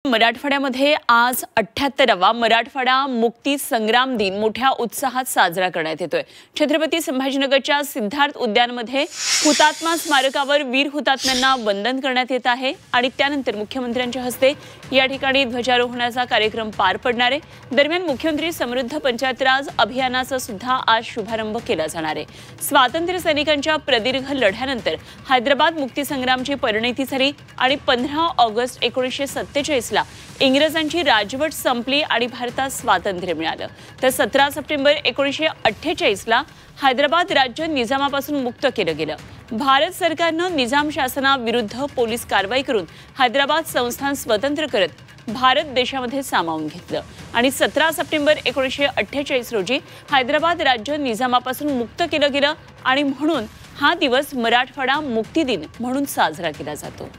मराठवाड्यामध्ये आज 78वा मराठवाडा मुक्ती संग्राम दिन मोठ्या उत्साहात साजरा करण्यात येतोय। छत्रपती संभाजीनगरच्या सिद्धार्थ उद्यानमध्ये हुतात्मा स्मारकावर वीर हुतात्म्यांना वंदन करण्यात येत आहे आणि त्यानंतर मुख्यमंत्र्यांच्या हस्ते या ठिकाणी ध्वजारोहणाचा कार्यक्रम पार पडणार आहे। दरम्यान मुख्यमंत्री समृद्ध पंचायत राज अभियानाचा सुद्धा आज शुभारंभ केला जाणार आहे। स्वातंत्र्य सैनिकांच्या प्रदीर्घ लढ्यानंतर हैदराबाद मुक्ती संग्रामची परिणती झाली आणि 15 ऑगस्ट 1947 इंग्रजांची राजवट संपली आणि भारतात स्वातंत्र्य मिळालं। तर 17 सप्टेंबर 1948 ला हैदराबाद राज्य निजामापासून मुक्त केलं गेलं। भारत सरकारनं निजाम शासनाविरुद्ध पोलीस कारवाई करून हैदराबाद संस्थान स्वतंत्र करत भारत देशामध्ये सामावून घेतलं आणि 17 सप्टेंबर 1948 रोजी हैदराबाद राज्य निजामापासून मुक्त केलं गेलं आणि म्हणून हा दिवस मराठवाडा मुक्ती दिन म्हणून साजरा केला जातो।